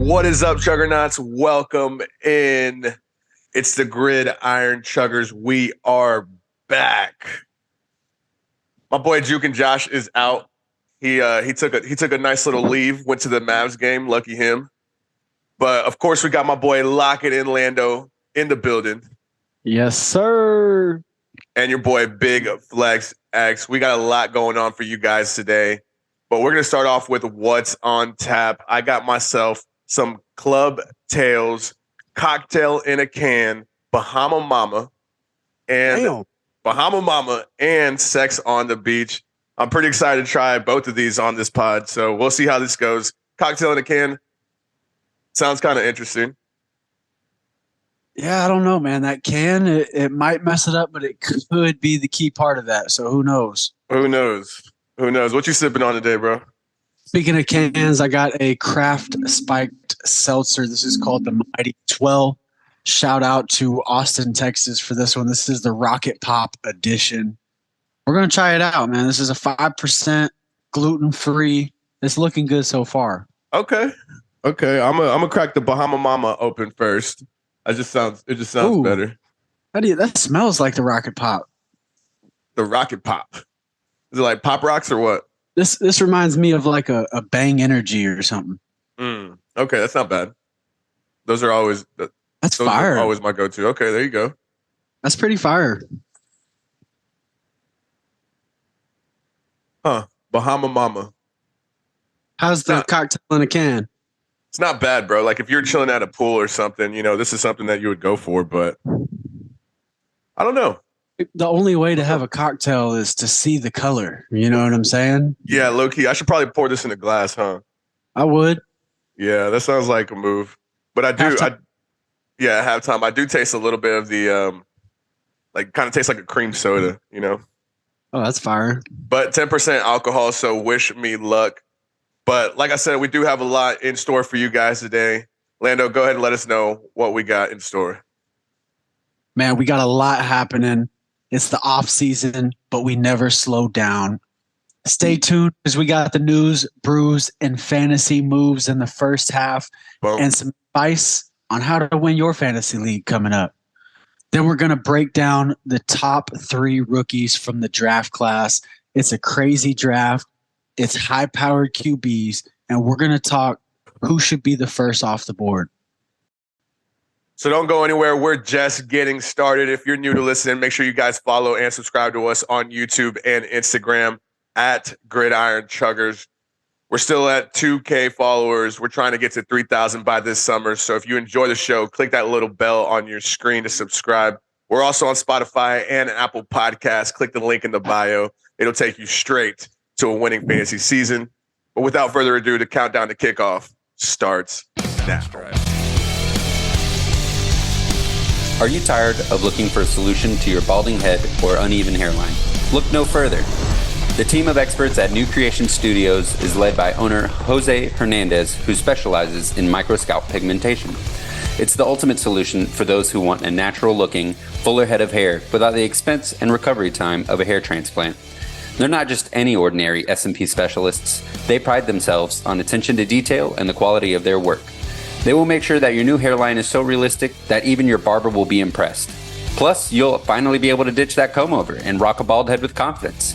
What is up, Chuggernauts? Welcome in. It's the Gridiron Chuggers. We are back. My boy Juke and Josh is out. He took a nice little leave. Went to the Mavs game. Lucky him. But of course, we got my boy Lockett in Lando in the building. Yes, sir. And your boy Big Flex X. We got a lot going on for you guys today. But we're gonna start off with what's on tap. I got myself some Club Tales cocktail in a can, Bahama Mama, and Sex on the Beach. I'm pretty excited to try both of these on this pod, so we'll see how this goes. Cocktail in a can sounds kind of interesting. Yeah, I don't know, man. That can, it might mess it up, but it could be the key part of that. So who knows? Who knows? What you sipping on today, bro? Speaking of cans, I got a craft spiked seltzer. This is called the Mighty 12. Shout out to Austin, Texas for this one. This is the Rocket Pop edition. We're going to try it out, man. This is a 5% gluten-free. It's looking good so far. Okay. I'm gonna crack the Bahama Mama open first. It just sounds better. That smells like the Rocket Pop. The Rocket Pop. Is it like Pop Rocks or what? This reminds me of like a Bang Energy or something. Okay, that's not bad. Those are always fire. Always my go-to. Okay, there you go. That's pretty fire. Huh? Bahama Mama. How's the cocktail in a can? It's not bad, bro. Like if you're chilling at a pool or something, this is something that you would go for. But I don't know. The only way to have a cocktail is to see the color. You know what I'm saying? Yeah, low key. I should probably pour this in a glass, huh? I would. Yeah, that sounds like a move. But at halftime, I do taste a little bit of the kind of tastes like a cream soda, Oh, that's fire. But 10% alcohol, so wish me luck. But like I said, we do have a lot in store for you guys today. Lando, go ahead and let us know what we got in store. Man, we got a lot happening. It's the off season, but we never slow down. Stay tuned because we got the news, brews, and fantasy moves in the first half. Boom. And some advice on how to win your fantasy league coming up. Then we're going to break down the top 3 rookies from the draft class. It's a crazy draft. It's high-powered QBs, and we're going to talk who should be the first off the board. So don't go anywhere. We're just getting started. If you're new to listening, make sure you guys follow and subscribe to us on YouTube and Instagram at Gridiron Chuggers. We're still at 2K followers. We're trying to get to 3,000 by this summer. So if you enjoy the show, click that little bell on your screen to subscribe. We're also on Spotify and Apple Podcasts. Click the link in the bio. It'll take you straight to a winning fantasy season. But without further ado, the countdown to kickoff starts now. Are you tired of looking for a solution to your balding head or uneven hairline? Look no further. The team of experts at New Creation Studios is led by owner Jose Hernandez, who specializes in microscalp pigmentation. It's the ultimate solution for those who want a natural-looking, fuller head of hair without the expense and recovery time of a hair transplant. They're not just any ordinary S&P specialists. They pride themselves on attention to detail and the quality of their work. They will make sure that your new hairline is so realistic that even your barber will be impressed. Plus, you'll finally be able to ditch that comb over and rock a bald head with confidence.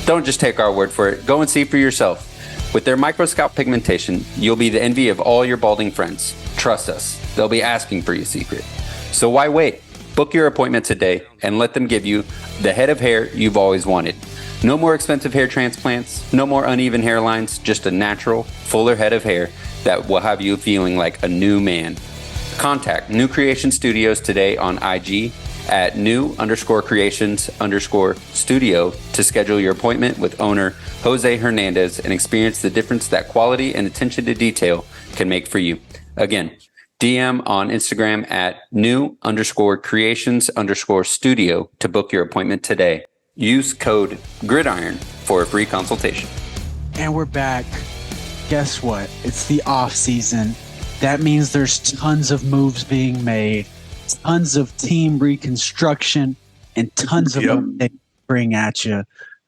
Don't just take our word for it. Go and see for yourself. With their microscalp pigmentation, you'll be the envy of all your balding friends. Trust us, they'll be asking for your secret. So why wait? Book your appointment today and let them give you the head of hair you've always wanted. No more expensive hair transplants, no more uneven hairlines, just a natural, fuller head of hair that will have you feeling like a new man. Contact New Creation Studios today on IG at new_creations_studio to schedule your appointment with owner Jose Hernandez and experience the difference that quality and attention to detail can make for you. Again, DM on Instagram at new_creations_studio to book your appointment today. Use code GRIDIRON for a free consultation. And we're back. Guess what? It's the off season. That means there's tons of moves being made, tons of team reconstruction, and tons of them they bring at you.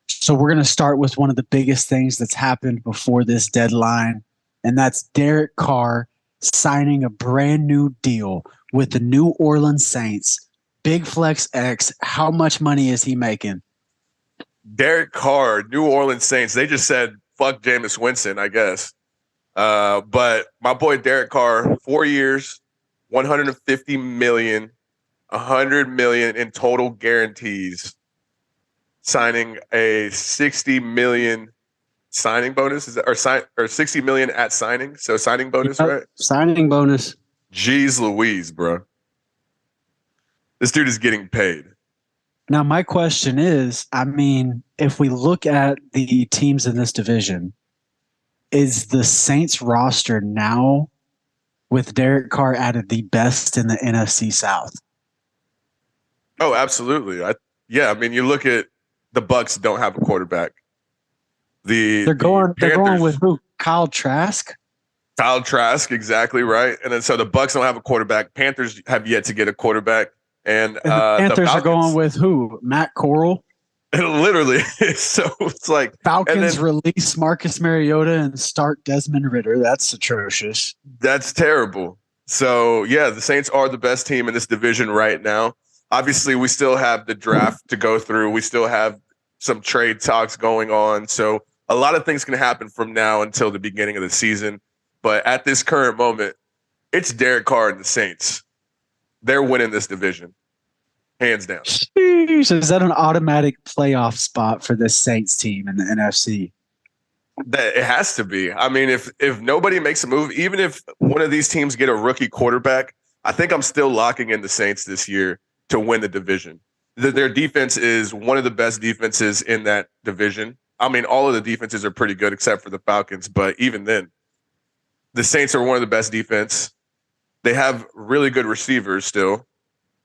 So we're going to start with one of the biggest things that's happened before this deadline, and that's Derek Carr signing a brand new deal with the New Orleans Saints. Big Flex X, how much money is he making? Derek Carr, New Orleans Saints. They just said fuck Jameis Winston, I guess. But my boy Derek Carr, 4 years, 150 million, 100 million in total guarantees, signing a 60 million signing bonus, or 60 million at signing. So signing bonus, Yep, right? signing bonus. Jeez Louise, bro. This dude is getting paid. Now, my question is, I mean, if we look at the teams in this division, is the Saints roster now with Derek Carr added the best in the NFC South? Oh, absolutely. I mean, you look at the Bucks don't have a quarterback. They're going Panthers, with who? Kyle Trask? Kyle Trask, exactly right. And then so the Bucks don't have a quarterback. Panthers have yet to get a quarterback. And And the Panthers the are going with who? Matt Corral? literally. So it's like Falcons release Marcus Mariota and start Desmond Ritter. That's atrocious. that's terrible. So yeah, the Saints are the best team in this division right now. Obviously, we still have the draft to go through. We still have some trade talks going on. So a lot of things can happen from now until the beginning of the season. But at this current moment, it's Derek Carr and the Saints. They're winning this division, hands down. Sheesh, is that an automatic playoff spot for this Saints team in the NFC? That it has to be. I mean, if nobody makes a move, even if one of these teams get a rookie quarterback, I think I'm still locking in the Saints this year to win the division. Their defense is one of the best defenses in that division. I mean, all of the defenses are pretty good except for the Falcons, but even then, the Saints are one of the best defense. They have really good receivers still.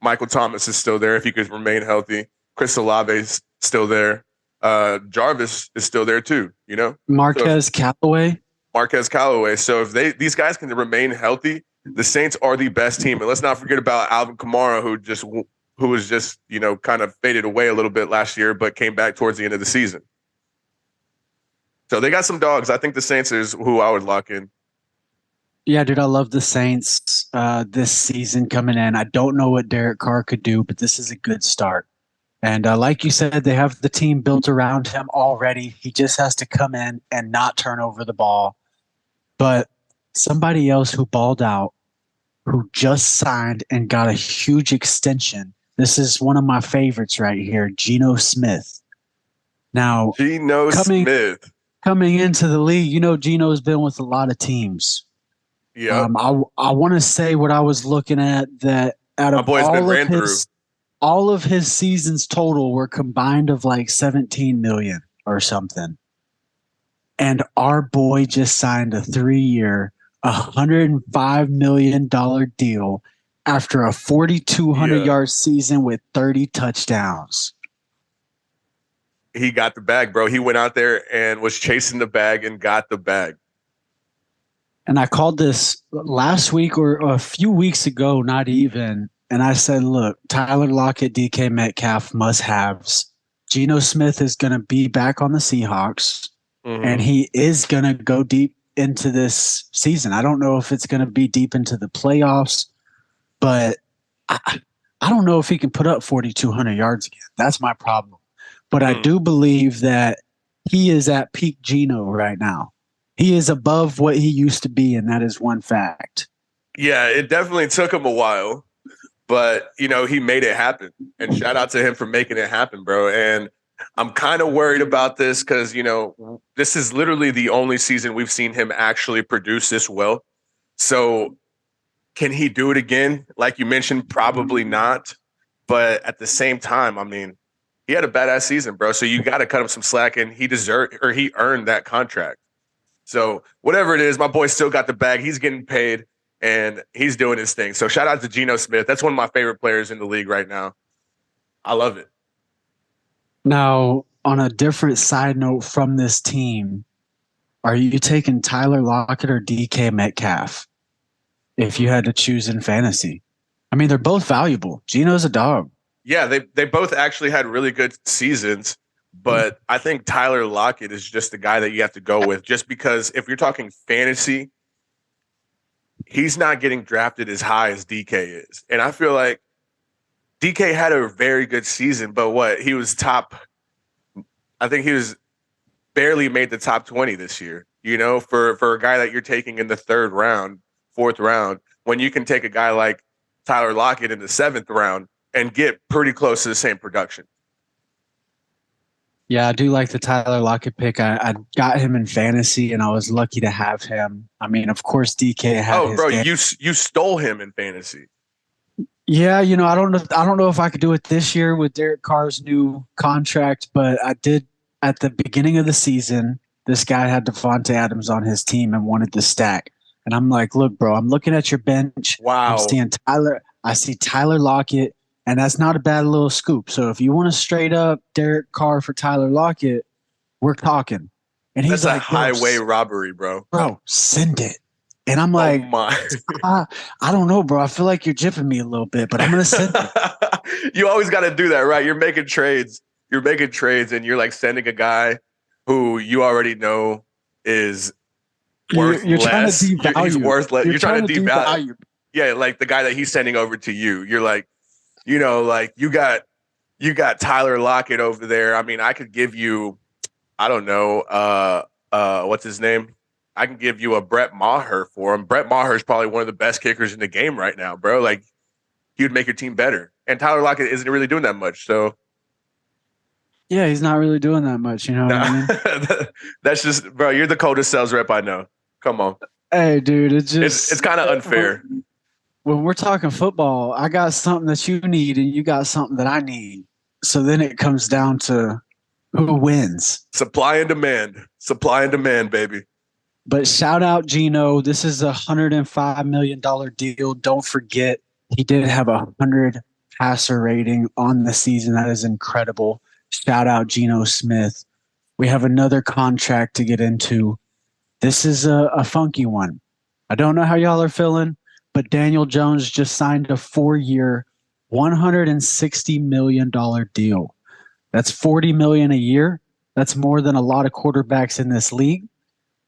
Michael Thomas is still there if he could remain healthy. Chris Olave is still there. Jarvis is still there too, you know? Marquez Callaway. So if these guys can remain healthy, the Saints are the best team. And let's not forget about Alvin Kamara, who was just, you know, kind of faded away a little bit last year, but came back towards the end of the season. So they got some dogs. I think the Saints is who I would lock in. Yeah, dude, I love the Saints this season coming in. I don't know what Derek Carr could do, but this is a good start. And like you said, they have the team built around him already. He just has to come in and not turn over the ball. But somebody else who balled out, who just signed and got a huge extension. This is one of my favorites right here, Geno Smith. Now, Smith coming into the league, you know, Geno's been with a lot of teams. Yeah, I want to say what I was looking at, that out of all of his seasons total were combined of like 17 million or something. And our boy just signed a 3-year, $105 million deal after a 4,200-yard season with 30 touchdowns. He got the bag, bro. He went out there and was chasing the bag and got the bag. And I called this last week or a few weeks ago, not even. And I said, look, Tyler Lockett, DK Metcalf must-haves. Geno Smith is going to be back on the Seahawks, and he is going to go deep into this season. I don't know if it's going to be deep into the playoffs, but I don't know if he can put up 4,200 yards again. That's my problem. But I do believe that he is at peak Geno right now. He is above what he used to be, and that is one fact. Yeah, it definitely took him a while, but, you know, he made it happen. And shout out to him for making it happen, bro. And I'm kind of worried about this because, you know, this is literally the only season we've seen him actually produce this well. So can he do it again? Like you mentioned, probably not. But at the same time, I mean, he had a badass season, bro. So you got to cut him some slack, and he earned that contract. So whatever it is, my boy still got the bag. He's getting paid, and he's doing his thing. So shout out to Geno Smith. That's one of my favorite players in the league right now. I love it. Now, on a different side note from this team, are you taking Tyler Lockett or DK Metcalf if you had to choose in fantasy? I mean, they're both valuable. Geno's a dog. Yeah, they both actually had really good seasons. But I think Tyler Lockett is just the guy that you have to go with, just because if you're talking fantasy, he's not getting drafted as high as DK is. And I feel like DK had a very good season, but he was I think he was barely made the top 20 this year, for a guy that you're taking in the third round, fourth round, when you can take a guy like Tyler Lockett in the seventh round and get pretty close to the same production. Yeah, I do like the Tyler Lockett pick. I got him in fantasy, and I was lucky to have him. I mean, of course, DK had his bro, game. you stole him in fantasy. Yeah, I don't know if I could do it this year with Derek Carr's new contract, but I did at the beginning of the season. This guy had Devontae Adams on his team and wanted to stack. And I'm like, look, bro, I'm looking at your bench. Wow. I see Tyler Lockett, and that's not a bad little scoop. So if you want to straight up Derek Carr for Tyler Lockett, we're talking. And he's that's like, a highway robbery, bro. Bro, send it. And I'm like, oh my. I don't know, bro. I feel like you're jipping me a little bit, but I'm going to send it. You always got to do that, right? You're making trades, and you're like sending a guy who you already know is worth you're less. Trying to devalue. He's worth less. You're trying to devalue. devalue. Yeah, like the guy that he's sending over to you. You're like, like you got Tyler Lockett over there. I mean, I could give you, I don't know, what's his name? I can give you a Brett Maher for him. Brett Maher is probably one of the best kickers in the game right now, bro. Like, he would make your team better. And Tyler Lockett isn't really doing that much, so. Yeah, he's not really doing that much, what I mean? That's just, bro, you're the coldest sales rep I know. Come on. Hey, dude, it's kind of unfair. When we're talking football, I got something that you need and you got something that I need. So then it comes down to who wins. Supply and demand, baby. But shout out Geno. This is a $105 million deal. Don't forget, he did have 100 passer rating on the season. That is incredible. Shout out Geno Smith. We have another contract to get into. This is a funky one. I don't know how y'all are feeling, but Daniel Jones just signed a 4-year, $160 million deal. That's $40 million a year. That's more than a lot of quarterbacks in this league.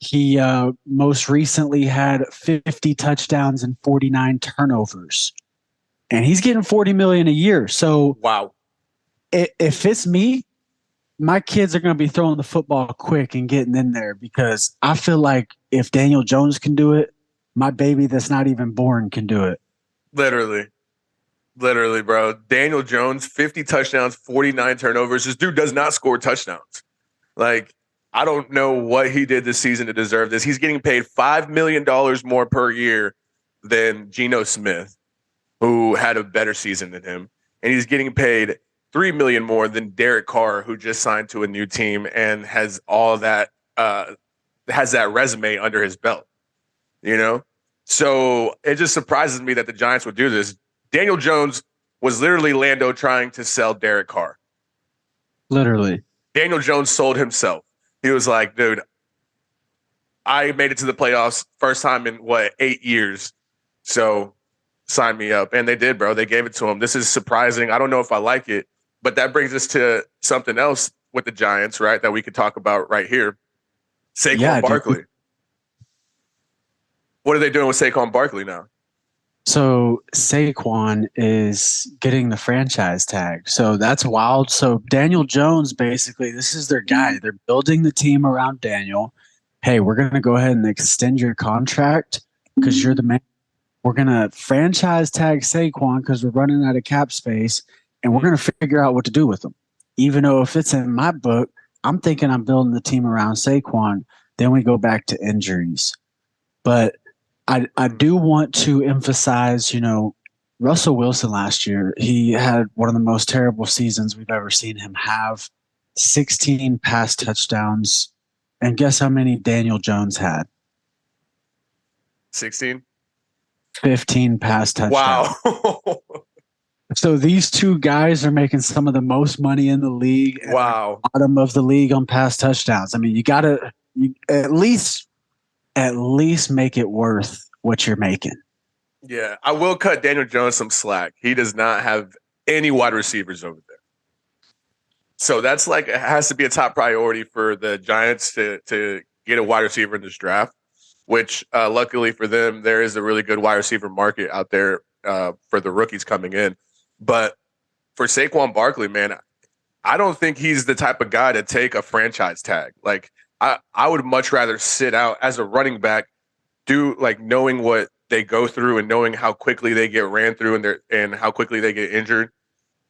He most recently had 50 touchdowns and 49 turnovers. And he's getting $40 million a year. So wow. If it's me, my kids are going to be throwing the football quick and getting in there, because I feel like if Daniel Jones can do it, my baby that's not even born can do it. Literally, bro. Daniel Jones, 50 touchdowns, 49 turnovers. This dude does not score touchdowns. Like, I don't know what he did this season to deserve this. He's getting paid $5 million more per year than Geno Smith, who had a better season than him. And he's getting paid $3 million more than Derek Carr, who just signed to a new team and has all that, has that resume under his belt, So it just surprises me that the Giants would do this. Daniel Jones was literally Lando trying to sell Derek Carr. Literally. Daniel Jones sold himself. He was like, dude, I made it to the playoffs first time in 8 years. So sign me up. And they did, bro. They gave it to him. This is surprising. I don't know if I like it, but that brings us to something else with the Giants, right? That we could talk about right here. Saquon Barkley. What are they doing with Saquon Barkley now? So Saquon is getting the franchise tag. So that's wild. So Daniel Jones, basically, this is their guy. They're building the team around Daniel. Hey, we're going to go ahead and extend your contract because you're the man. We're going to franchise tag Saquon because we're running out of cap space, and we're going to figure out what to do with him. Even though if it's in my book, I'm thinking I'm building the team around Saquon. Then we go back to injuries. But I do want to emphasize, Russell Wilson last year, he had one of the most terrible seasons we've ever seen him have. 16 pass touchdowns. And guess how many Daniel Jones had? 16? 15 pass touchdowns. Wow. So these two guys are making some of the most money in the league. Wow. Bottom of the league on pass touchdowns. I mean, you got to at least make it worth what you're making. Yeah, I will cut Daniel Jones some slack. He does not have any wide receivers over there. So that's it has to be a top priority for the Giants to get a wide receiver in this draft. which luckily for them, there is a really good wide receiver market out there for the rookies coming in. But for Saquon Barkley, man, I don't think he's the type of guy to take a franchise tag. Like I would much rather sit out as a running back, do like knowing what they go through and knowing how quickly they get ran through and how quickly they get injured.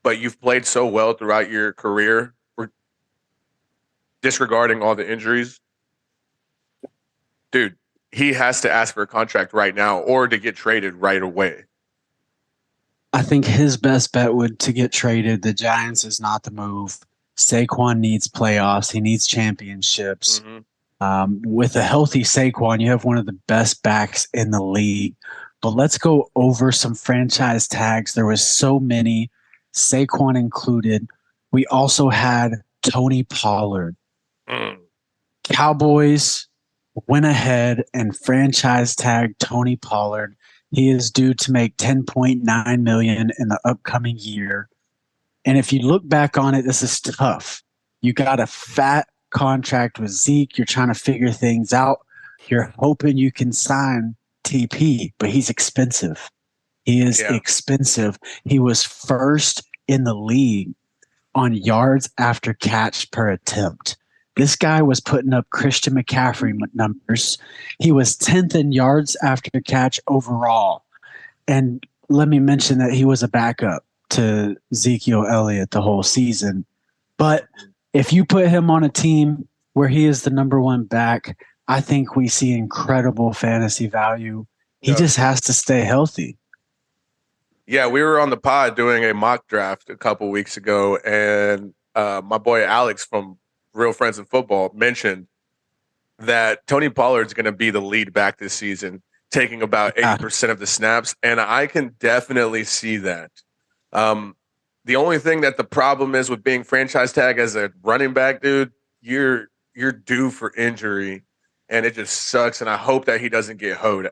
But you've played so well throughout your career, disregarding all the injuries. Dude, he has to ask for a contract right now or to get traded right away. I think his best bet would to get traded. The Giants is not the move. Saquon needs playoffs. He needs championships. With a healthy Saquon, you have one of the best backs in the league. But let's go over some franchise tags. There was so many, Saquon included. We also had Tony Pollard. Cowboys went ahead and franchise tagged Tony Pollard. He is due to make $10.9 million in the upcoming year. And if you look back on it, this is tough. You got a fat contract with Zeke. You're trying to figure things out. You're hoping you can sign TP, but he's expensive. He is expensive. He was first in the league on yards after catch per attempt. This guy was putting up Christian McCaffrey numbers. He was 10th in yards after catch overall. And let me mention that he was a backup to Ezekiel Elliott the whole season. But if you put him on a team where he is the number one back, I think we see incredible fantasy value. He just has to stay healthy. Yeah, we were on the pod doing a mock draft a couple weeks ago, and my boy Alex from Real Friends in Football mentioned that Tony Pollard's going to be the lead back this season, taking about 80% of the snaps, and I can definitely see that. The only thing that the problem is with being franchise tag as a running back, dude, you're due for injury, and it just sucks, and I hope that he doesn't get hoed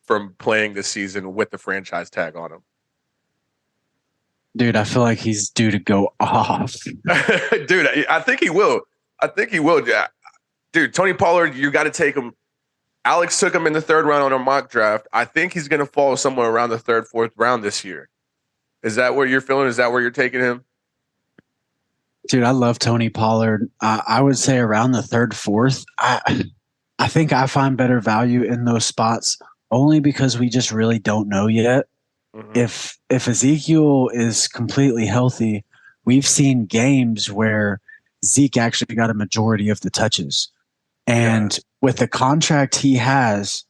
from playing this season with the franchise tag on him. Dude, I feel like he's due to go off. Dude, I think he will. Dude, Tony Pollard, you got to take him. Alex took him in the third round on a mock draft. I think he's going to fall somewhere around the third, fourth round this year. Is that what you're feeling? Is that where you're taking him? Dude, I love Tony Pollard. I would say around the third, fourth. I think I find better value in those spots only because we just really don't know yet. Mm-hmm. If Ezekiel is completely healthy, we've seen games where Zeke actually got a majority of the touches. And with the contract he has,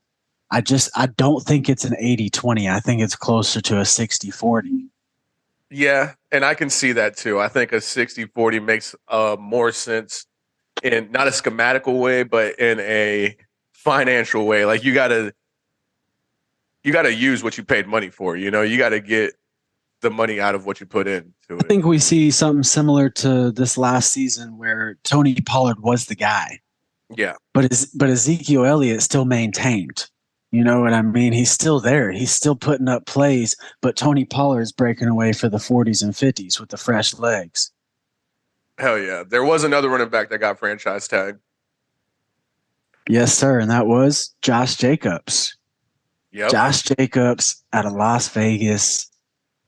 I don't think it's an 80-20. I think it's closer to a 60-40. Yeah, and I can see that too. I think a 60-40 makes more sense in not a schematical way, but in a financial way. Like you gotta use what you paid money for. You know, you got to get the money out of what you put into it. I think we see something similar to this last season where Tony Pollard was the guy. Yeah. But Ezekiel Elliott still maintained. You know what I mean? He's still there. He's still putting up plays, but Tony Pollard's breaking away for the 40s and 50s with the fresh legs. Hell yeah. There was another running back that got franchise tagged. Yes, sir. And that was Josh Jacobs. Yep. Josh Jacobs out of Las Vegas.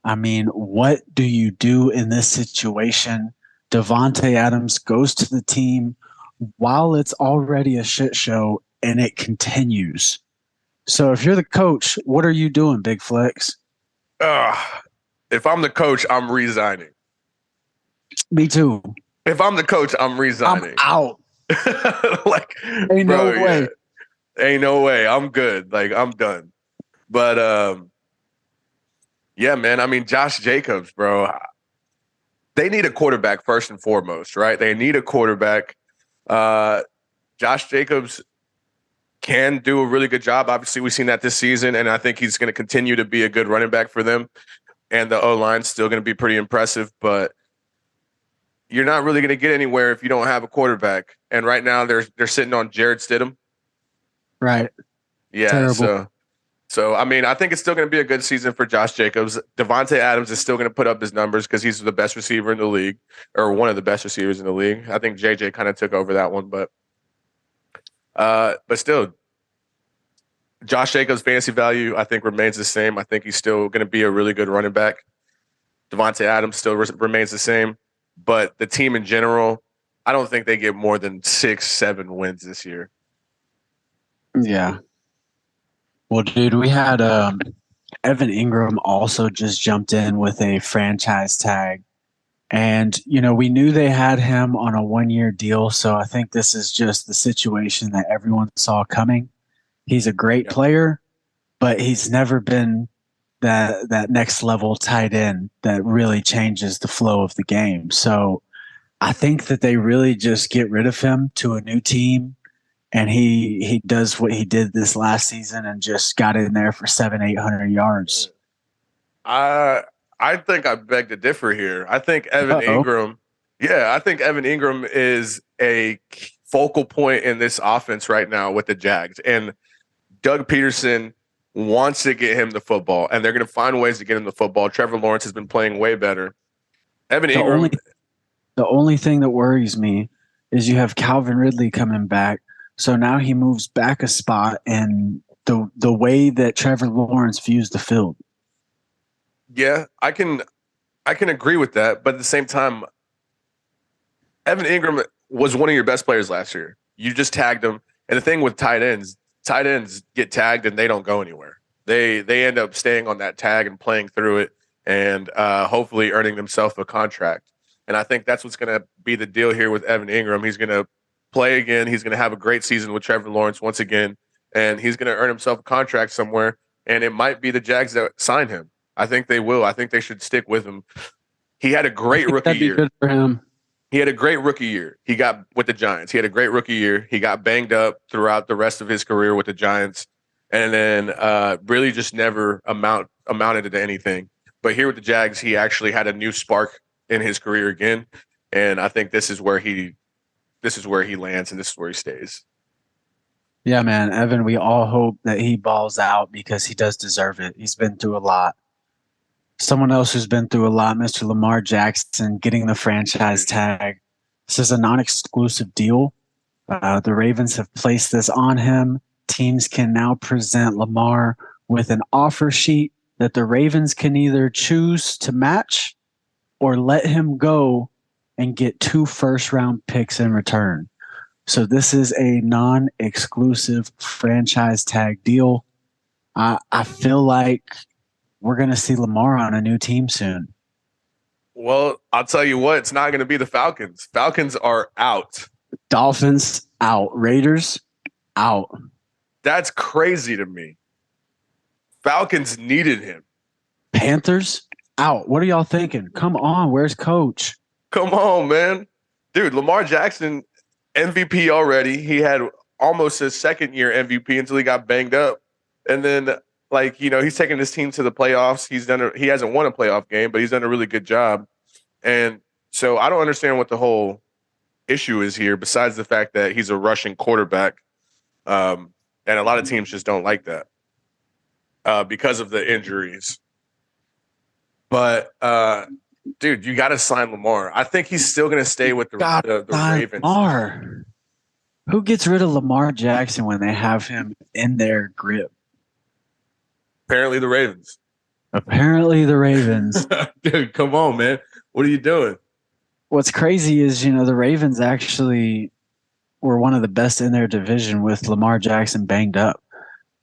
I mean, what do you do in this situation? Devontae Adams goes to the team while it's already a shit show, and it continues. So if you're the coach, what are you doing, Big Flex? If I'm the coach, I'm resigning. Me too. If I'm the coach, I'm resigning. I'm out. Like, ain't no way. Yeah. Ain't no way. I'm good. Like, I'm done. But, yeah, man. I mean, Josh Jacobs, bro. They need a quarterback first and foremost, right? They need a quarterback. Josh Jacobs can do a really good job. Obviously, we've seen that this season, and I think he's going to continue to be a good running back for them. And the O-line's still going to be pretty impressive, but you're not really going to get anywhere if you don't have a quarterback. And right now, they're sitting on Jared Stidham. Right. Yeah. Terrible. So I mean, I think it's still going to be a good season for Josh Jacobs. Devontae Adams is still going to put up his numbers because he's the best receiver in the league, or one of the best receivers in the league. I think JJ kind of took over that one, but still, Josh Jacobs' fantasy value, I think, remains the same. I think he's still going to be a really good running back. Devontae Adams still remains the same. But the team in general, I don't think they get more than 6-7 wins this year. Yeah. Well, dude, we had Evan Ingram also just jumped in with a franchise tag. And, we knew they had him on a 1-year deal. So I think this is just the situation that everyone saw coming. He's a great player, but he's never been that next level tight end that really changes the flow of the game. So I think that they really just get rid of him to a new team, and he does what he did this last season and just got in there for 700-800 yards. I think I beg to differ here. I think Evan Ingram is a focal point in this offense right now with the Jags, and Doug Peterson wants to get him the football, and they're going to find ways to get him the football. Trevor Lawrence has been playing way better. Evan Ingram. The only thing that worries me is you have Calvin Ridley coming back, so now he moves back a spot, and the way that Trevor Lawrence views the field. Yeah, I can agree with that, but at the same time, Evan Ingram was one of your best players last year. You just tagged him, and the thing with tight ends get tagged and they don't go anywhere. They end up staying on that tag and playing through it, and hopefully earning themselves a contract. And I think that's what's going to be the deal here with Evan Ingram. He's going to play again. He's going to have a great season with Trevor Lawrence once again, and he's going to earn himself a contract somewhere. And it might be the Jags that sign him. I think they will. I think they should stick with him. He had a great rookie year. That'd be good for him. He had a great rookie year. He got with the Giants. He had a great rookie year. He got banged up throughout the rest of his career with the Giants, and then really just never amounted to anything. But here with the Jags, he actually had a new spark in his career again, and I think this is where he lands, and this is where he stays. Yeah, man, Evan, we all hope that he balls out because he does deserve it. He's been through a lot. Someone else who's been through a lot, Mr. Lamar Jackson, getting the franchise tag. This is a non-exclusive deal. The Ravens have placed this on him. Teams can now present Lamar with an offer sheet that the Ravens can either choose to match or let him go and get 2 first-round picks in return. So this is a non-exclusive franchise tag deal. I feel like we're going to see Lamar on a new team soon. Well, I'll tell you what, it's not going to be the Falcons. Falcons are out. Dolphins out. Raiders out. That's crazy to me. Falcons needed him. Panthers out. What are y'all thinking? Come on, where's coach? Come on, man. Dude, Lamar Jackson, MVP already. He had almost his second year MVP until he got banged up. And then, he's taking his team to the playoffs. He hasn't won a playoff game, but he's done a really good job. And so I don't understand what the whole issue is here, besides the fact that he's a rushing quarterback. And a lot of teams just don't like that because of the injuries. But, dude, you got to sign Lamar. I think he's still going to stay with the Ravens. Lamar. Who gets rid of Lamar Jackson when they have him in their grip? Apparently the Ravens. Dude, come on, man. What are you doing? What's crazy is, the Ravens actually were one of the best in their division with Lamar Jackson banged up.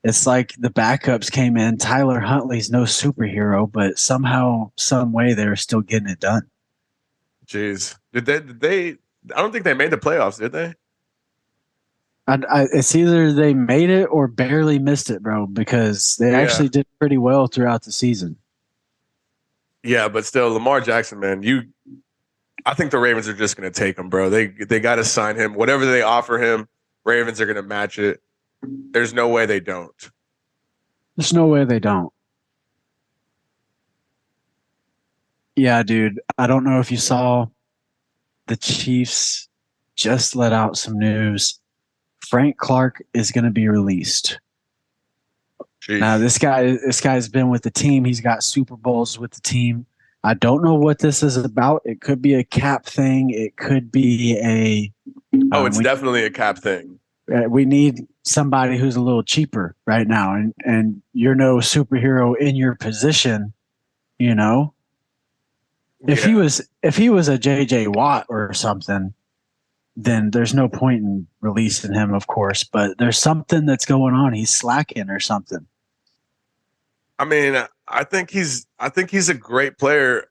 It's like the backups came in. Tyler Huntley's no superhero, but somehow, some way, they're still getting it done. Jeez. Did they I don't think they made the playoffs, did they? It's either they made it or barely missed it, bro, because they actually did pretty well throughout the season. Yeah, but still, Lamar Jackson, man, I think the Ravens are just going to take him, bro. They got to sign him. Whatever they offer him, Ravens are going to match it. There's no way they don't. There's no way they don't. Yeah, dude. I don't know if you saw the Chiefs just let out some news. Frank Clark is going to be released. Jeez. Now, this guy's been with the team. He's got Super Bowls with the team. I don't know what this is about. It could be a cap thing. It could be a... it's definitely a cap thing. We need somebody who's a little cheaper right now, and you're no superhero in your position. You know, if he Yeah. was a JJ Watt or something, then there's no point in releasing him, of course. But there's something that's going on. He's slacking or something. I mean, I think he's a great player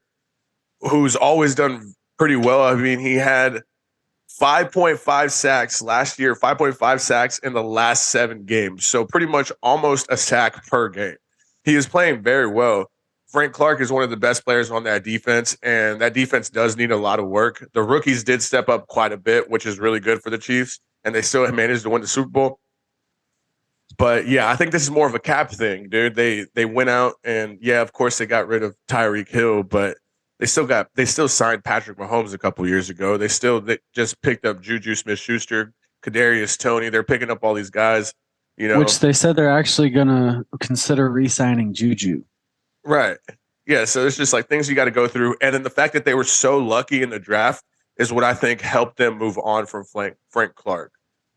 who's always done pretty well. I mean, he had 5.5 sacks last year, 5.5 sacks in the last 7 games. So pretty much almost a sack per game. He is playing very well. Frank Clark is one of the best players on that defense, and that defense does need a lot of work. The rookies did step up quite a bit, which is really good for the Chiefs, and they still managed to win the Super Bowl. But yeah, I think this is more of a cap thing, dude. They went out and yeah, of course they got rid of Tyreek Hill, but they still signed Patrick Mahomes a couple years ago. They just picked up Juju Smith-Schuster, Kadarius Toney. They're picking up all these guys, you know. Which they said they're actually gonna consider re-signing Juju. Right. Yeah, so it's just like things you got to go through, and then the fact that they were so lucky in the draft is what I think helped them move on from Frank Clark.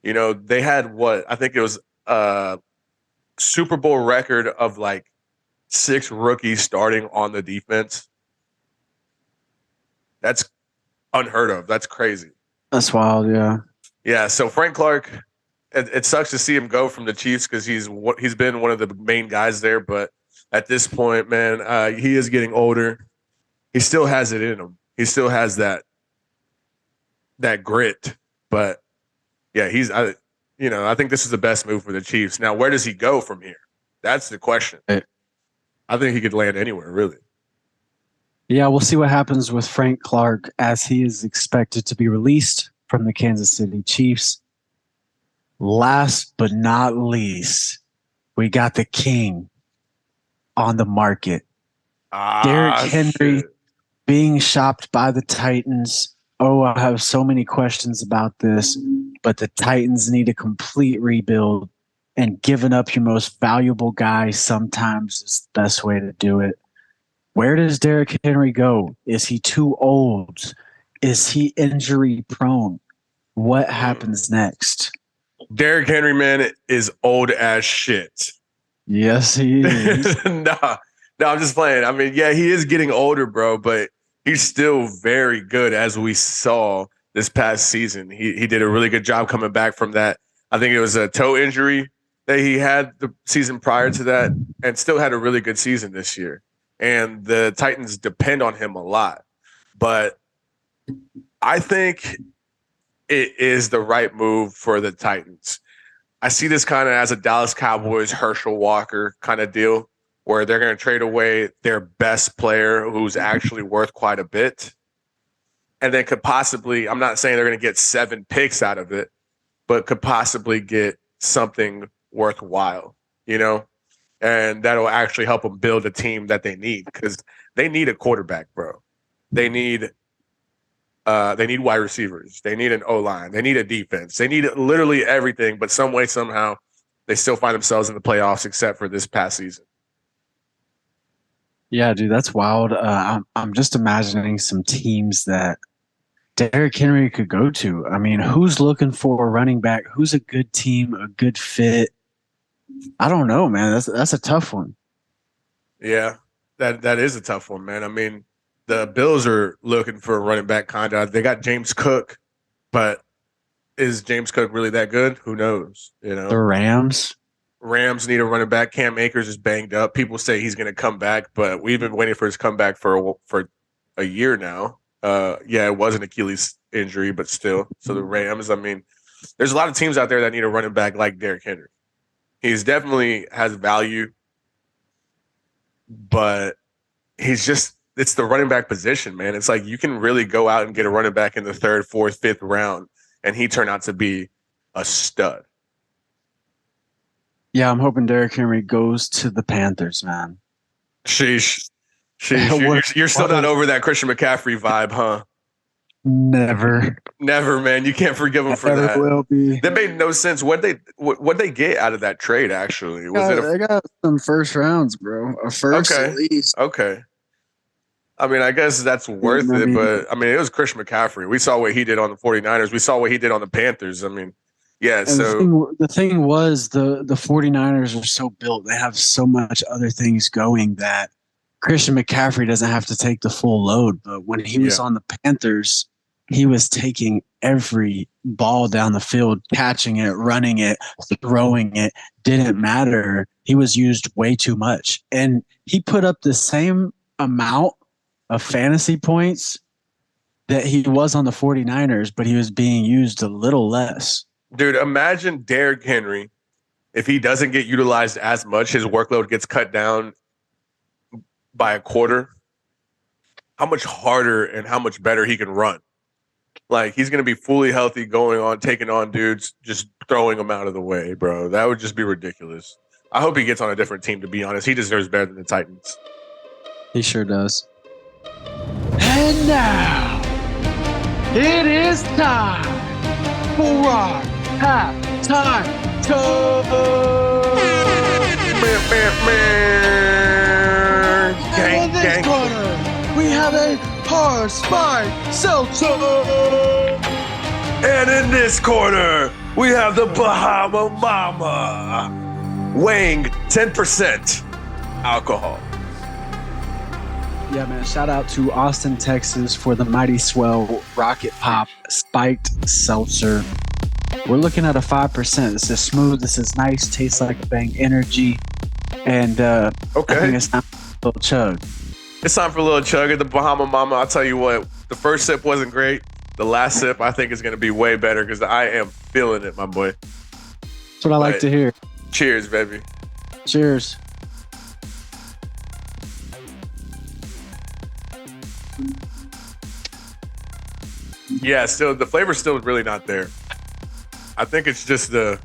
You know, they had what I think it was a Super Bowl record of like 6 rookies starting on the defense. That's unheard of. That's crazy. That's wild, yeah. Yeah. So Frank Clark, it sucks to see him go from the Chiefs because he's been one of the main guys there. But at this point, man, he is getting older. He still has it in him. He still has that grit. But yeah, I think this is the best move for the Chiefs. Now, where does he go from here? That's the question. I think he could land anywhere, really. Yeah, we'll see what happens with Frank Clark as he is expected to be released from the Kansas City Chiefs. Last but not least, we got the king on the market. Derrick Henry shit. being shopped by the Titans. Oh, I have so many questions about this, but the Titans need a complete rebuild, and giving up your most valuable guy sometimes is the best way to do it. Where does Derrick Henry go? Is he too old? Is he injury prone? What happens next? Derrick Henry, man, is old as shit. Yes, he is. No, I'm just playing. I mean, yeah, he is getting older, bro, but he's still very good, as we saw this past season. He did a really good job coming back from that. I think it was a toe injury that he had the season prior to that, and still had a really good season this year. And the Titans depend on him a lot. But I think it is the right move for the Titans. I see this kind of as a Dallas Cowboys Herschel Walker kind of deal, where they're going to trade away their best player who's actually worth quite a bit. And then could possibly, I'm not saying they're going to get 7 picks out of it, but could possibly get something worthwhile, you know? And that'll actually help them build a team that they need, because they need a quarterback, bro. They need wide receivers. They need an O-line. They need a defense. They need literally everything, but some way, somehow, they still find themselves in the playoffs, except for this past season. Yeah, dude, that's wild. I'm just imagining some teams that Derrick Henry could go to. I mean, who's looking for a running back? Who's a good team, a good fit? I don't know, man. That's a tough one. Yeah, that is a tough one, man. I mean, the Bills are looking for a running back, kind of. They got James Cook, but is James Cook really that good? Who knows? You know, The Rams need a running back. Cam Akers is banged up. People say he's going to come back, but we've been waiting for his comeback for a year now. Yeah, it was an Achilles injury, but still. So the Rams, I mean, there's a lot of teams out there that need a running back like Derrick Henry. He's definitely has value, but it's the running back position, man. It's like you can really go out and get a running back in the 3rd, 4th, 5th round, and he turned out to be a stud. Yeah, I'm hoping Derrick Henry goes to the Panthers, man. Sheesh. You're still not over that Christian McCaffrey vibe, huh? Never, man. You can't forgive him for that. Will be. That made no sense. What they get out of that trade? Actually, They got some first rounds, bro. A first at least. Okay. I mean, I guess that's worth it, but I mean, it was Christian McCaffrey. We saw what he did on the 49ers. We saw what he did on the Panthers. I mean, Yeah, And so the thing was the 49ers are so built. They have so much other things going that Christian McCaffrey doesn't have to take the full load. But when he was on the Panthers, he was taking every ball down the field, catching it, running it, throwing it. Didn't matter. He was used way too much. And he put up the same amount of fantasy points that he was on the 49ers, but he was being used a little less. dude, imagine Derrick Henry. If he doesn't get utilized as much, his workload gets cut down by a quarter. How much harder and how much better he can run. Like, he's going to be fully healthy, taking on dudes, just throwing them out of the way, bro. That would just be ridiculous. I hope he gets on a different team, to be honest. He deserves better than the Titans. He sure does. And now, it is time for our halftime show. Gang, In this gang. corner, we have a hard spike seltzer. And in this corner, we have the Bahama Mama, weighing 10% alcohol. Yeah, man. Shout out to Austin, Texas for the Mighty Swell Rocket Pop Spiked Seltzer. We're looking at a 5%. This is smooth. This is nice. Tastes like a Bang Energy. And I think it's time for a little chug. It's time for a little chug at the Bahama Mama. I'll tell you what, the first sip wasn't great. The last sip, I think, is going to be way better because I am feeling it, my boy. That's what I like to hear. Cheers, baby. Cheers. Yeah, still the flavor's still really not there. I think it's just the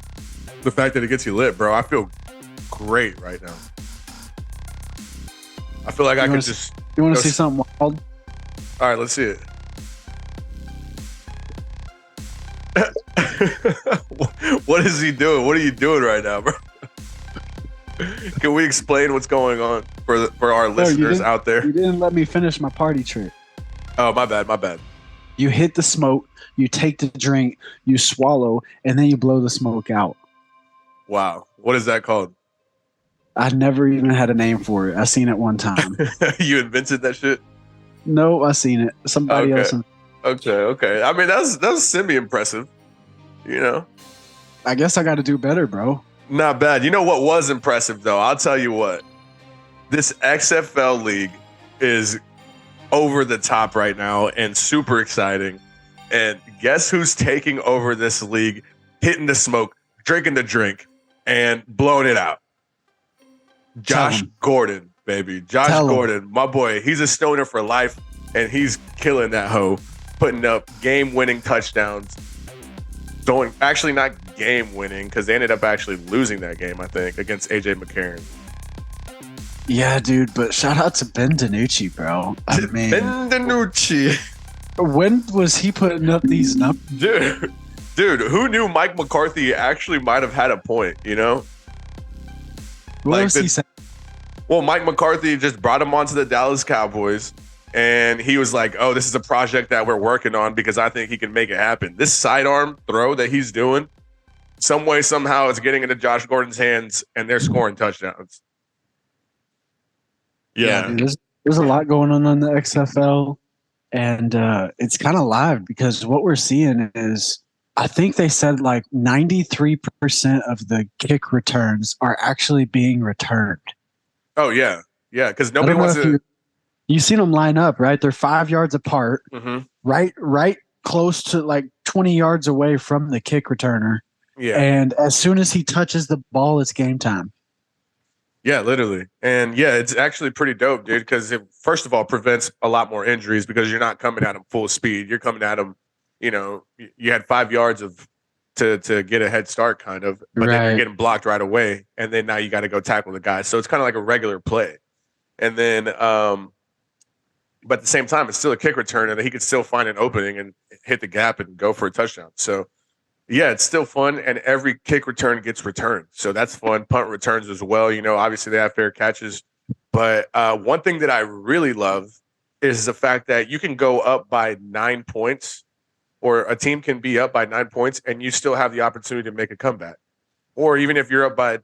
fact that it gets you lit, bro. I feel great right now. I feel like I could just. You want to see something wild? All right, let's see it. What is he doing? What are you doing right now, bro? Can we explain what's going on for our listeners out there? You didn't let me finish my party trick. Oh, my bad. You hit the smoke, you take the drink, you swallow, and then you blow the smoke out. Wow. What is that called? I never even had a name for it. I seen it one time. You invented that shit? No, I seen it. Somebody else. Okay. I mean, that's semi-impressive. You know? I guess I got to do better, bro. Not bad. You know what was impressive, though? I'll tell you what. This XFL league is over the top right now and super exciting. And guess who's taking over this league, hitting the smoke, drinking the drink, and blowing it out? Josh Gordon, baby. Josh Gordon, my boy. He's a stoner for life, and he's killing that hoe, putting up game-winning touchdowns. Actually not game-winning, because they ended up actually losing that game, I think, against AJ McCarron. Yeah, dude, but shout out to Ben DiNucci, bro. I mean, Ben DiNucci. When was he putting up these numbers? Dude, who knew Mike McCarthy actually might have had a point, you know? What was he saying? Well, Mike McCarthy just brought him onto the Dallas Cowboys, and he was like, oh, this is a project that we're working on because I think he can make it happen. This sidearm throw that he's doing, some way, somehow, it's getting into Josh Gordon's hands, and they're scoring touchdowns. Yeah. Dude, there's a lot going on in the XFL, and it's kind of live because what we're seeing is, I think they said like 93% of the kick returns are actually being returned. Oh, yeah. Yeah, because nobody wants to. You've seen them line up, right? They're 5 yards apart, Mm-hmm. right close to like 20 yards away from the kick returner. Yeah. And as soon as he touches the ball, it's game time. Yeah, literally. And yeah, it's actually pretty dope, dude, because it, first of all, prevents a lot more injuries because you're not coming at him full speed. You're coming at him, you know, you had 5 yards to get a head start kind of, but then you're getting blocked right away. And then now you got to go tackle the guy. So it's kind of like a regular play. And then, but at the same time, it's still a kick return and he could still find an opening and hit the gap and go for a touchdown. So yeah, it's still fun, and every kick return gets returned. So that's fun. Punt returns as well. You know, obviously they have fair catches. But one thing that I really love is the fact that you can go up by 9 points or a team can be up by 9 points and you still have the opportunity to make a comeback. Or even if you're up by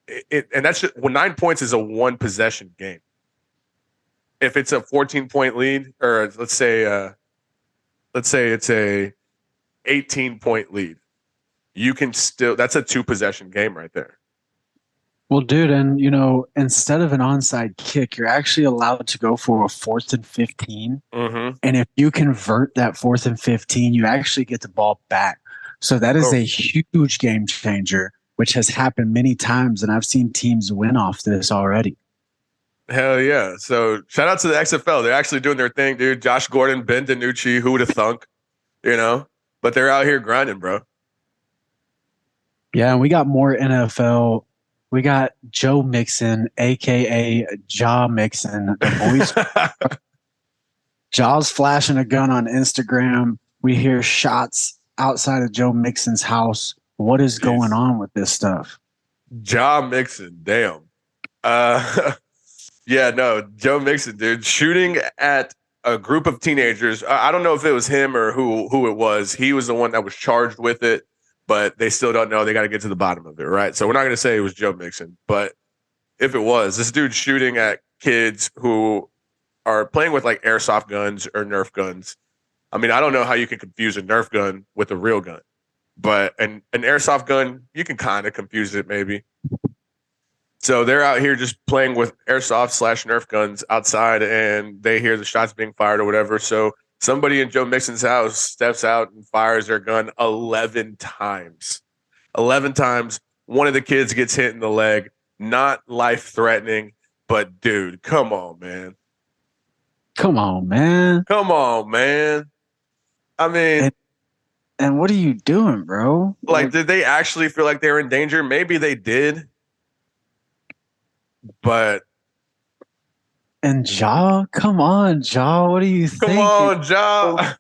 it, and that's just, well, 9 points is a one possession game. If it's a 14-point lead, or let's say it's a 18-point lead, you can still, that's a 2 possession game right there. Well, dude, and instead of an onside kick, you're actually allowed to go for a 4th and 15. Mm-hmm. And if you convert that 4th and 15, you actually get the ball back. So that is a huge game changer, which has happened many times, and I've seen teams win off this already. Hell yeah. So shout out to the XFL. They're actually doing their thing, dude. Josh Gordon, Ben DiNucci, who would have thunk, but they're out here grinding, bro. Yeah, and we got more NFL. We got Joe Mixon, a.k.a. Jaw Mixon. The boys, Jaw's flashing a gun on Instagram. We hear shots outside of Joe Mixon's house. What is going on with this stuff? Jaw Mixon, damn. Yeah, no, Joe Mixon, dude, shooting at a group of teenagers. I don't know if it was him or who it was. He was the one that was charged with it, but they still don't know. They got to get to the bottom of it, right? So we're not going to say it was Joe Mixon, but if it was, this dude shooting at kids who are playing with like airsoft guns or Nerf guns. I mean, I don't know how you can confuse a Nerf gun with a real gun, but an airsoft gun, you can kind of confuse it maybe. So they're out here just playing with airsoft/Nerf guns outside, and they hear the shots being fired or whatever. So somebody in Joe Mixon's house steps out and fires their gun 11 times. 11 times. One of the kids gets hit in the leg. Not life-threatening, but dude, come on, man. Come on, man. Come on, man. I mean... And what are you doing, bro? Like, did they actually feel like they were in danger? Maybe they did. But and Jaw, come on, Jaw. What are you thinking? Come on, Jaw.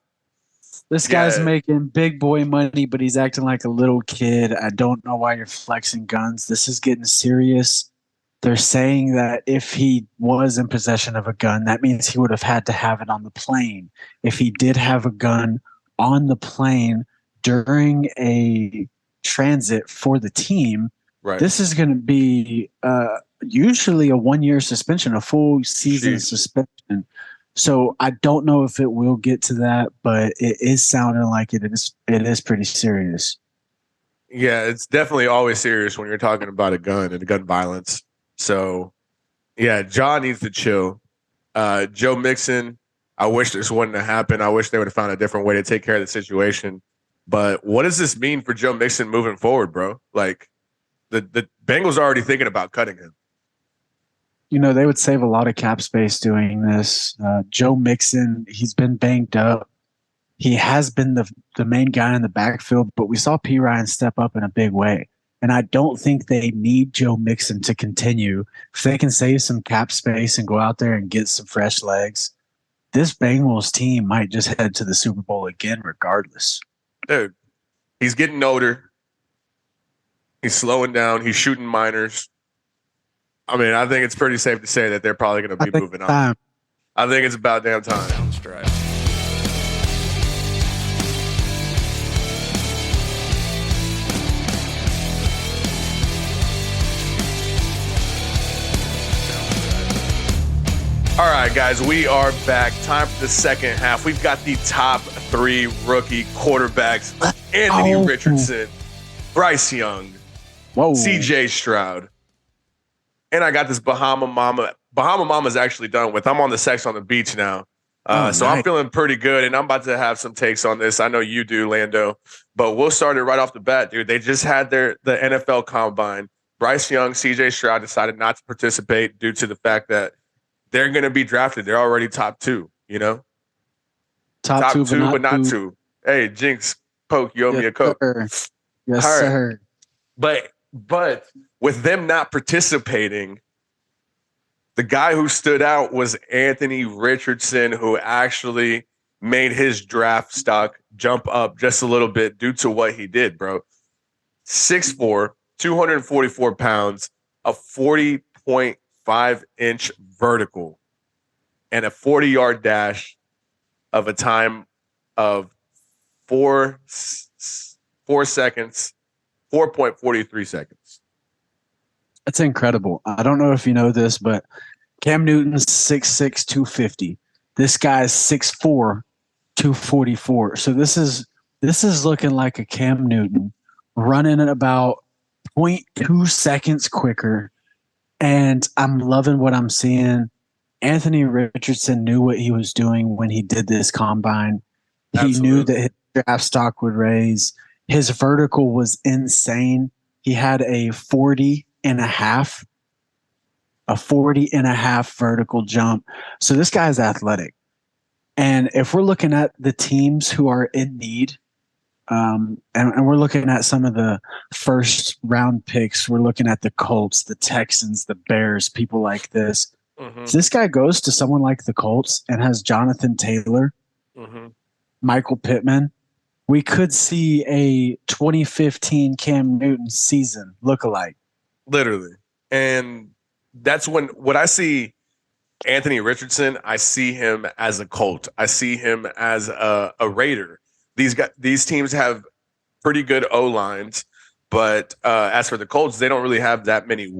This guy's making big boy money, but he's acting like a little kid. I don't know why you're flexing guns. This is getting serious. They're saying that if he was in possession of a gun, that means he would have had to have it on the plane. If he did have a gun on the plane during a transit for the team, right. This is going to be usually a 1-year suspension, a full season suspension. So I don't know if it will get to that, but it is sounding like it is pretty serious. Yeah, it's definitely always serious when you're talking about a gun and gun violence. So, yeah, John needs to chill. Joe Mixon, I wish this wouldn't have happened. I wish they would have found a different way to take care of the situation. But what does this mean for Joe Mixon moving forward, bro? Like, the Bengals are already thinking about cutting him. They would save a lot of cap space doing this. Joe Mixon, he's been banged up. He has been the main guy in the backfield, but we saw P. Ryan step up in a big way. And I don't think they need Joe Mixon to continue. If they can save some cap space and go out there and get some fresh legs, this Bengals team might just head to the Super Bowl again regardless. Dude, he's getting older. He's slowing down. He's shooting minors. I mean, I think it's pretty safe to say that they're probably going to be moving on. I think it's about damn time. Downstride. All right, guys, we are back. Time for the second half. We've got the top 3 rookie quarterbacks: Anthony Richardson, Bryce Young, CJ Stroud. And I got this Bahama Mama. Bahama Mama's actually done with. I'm on the Sex on the Beach now. So I'm feeling pretty good, and I'm about to have some takes on this. I know you do, Lando. But we'll start it right off the bat, dude. They just had the NFL Combine. Bryce Young, CJ Stroud decided not to participate due to the fact that they're going to be drafted. They're already top 2, Top two, but not two. Hey, Jinx, Poke, you owe me a Coke. Sir. Yes, sir. But with them not participating, the guy who stood out was Anthony Richardson, who actually made his draft stock jump up just a little bit due to what he did, bro. 6'4", 244 pounds, a 40.5-inch vertical, and a 40-yard dash of a time of seconds, 4.43 seconds. That's incredible. I don't know if you know this, but Cam Newton's 6'6", 250. This guy's 6'4", 244. So this is looking like a Cam Newton running at about 0.2 seconds quicker. And I'm loving what I'm seeing. Anthony Richardson knew what he was doing when he did this combine. He knew that his draft stock would raise. His vertical was insane. He had a 40 and a half vertical jump. So this guy's athletic. And if we're looking at the teams who are in need, and we're looking at some of the first round picks, we're looking at the Colts, the Texans, the Bears, people like this. Mm-hmm. So this guy goes to someone like the Colts and has Jonathan Taylor, Michael Pittman. We could see a 2015 Cam Newton season lookalike. Literally. And that's when I see Anthony Richardson, I see him as a Colt. I see him as a Raider. These teams have pretty good O-lines, but as for the Colts, they don't really have that many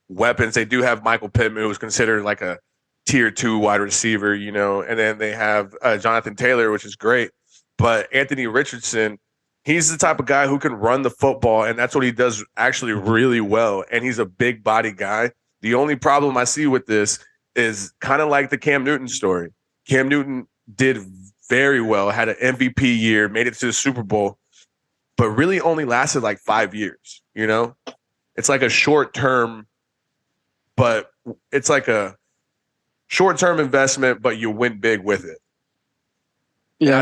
weapons. They do have Michael Pittman, who's considered like a tier 2 wide receiver, and then they have Jonathan Taylor, which is great. But Anthony Richardson, he's the type of guy who can run the football, and that's what he does actually really well. And he's a big body guy. The only problem I see with this is kind of like the Cam Newton story. Cam Newton did very well, had an MVP year, made it to the Super Bowl, but really only lasted like 5 years. It's like a short-term, but it's like a short-term investment, but you win big with it. Yeah,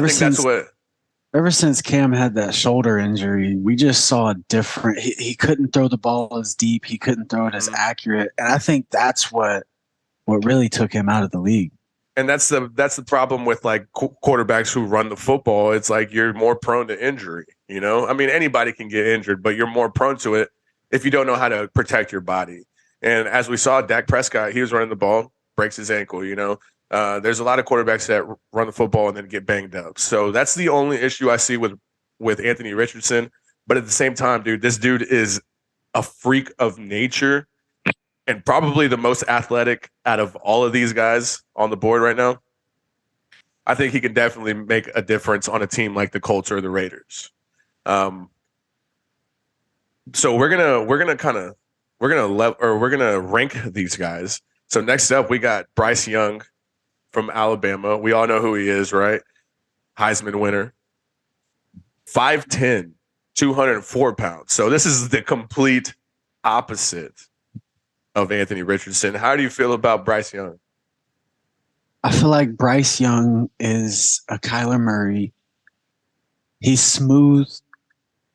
Ever since Cam had that shoulder injury, we just saw a different. He couldn't throw the ball as deep. He couldn't throw it as accurate, and I think that's what really took him out of the league. And that's the problem with like quarterbacks who run the football. It's like you're more prone to injury. I mean, anybody can get injured, but you're more prone to it if you don't know how to protect your body. And as we saw, Dak Prescott, he was running the ball, breaks his ankle. There's a lot of quarterbacks that run the football and then get banged up. So that's the only issue I see with Anthony Richardson. But at the same time, dude, this dude is a freak of nature and probably the most athletic out of all of these guys on the board right now. I think he can definitely make a difference on a team like the Colts or the Raiders. So we're gonna rank these guys. So next up, we got Bryce Young from Alabama. We all know who he is, right? Heisman winner. 5'10", 204 pounds. So this is the complete opposite of Anthony Richardson. How do you feel about Bryce Young? I feel like Bryce Young is a Kyler Murray. He's smooth.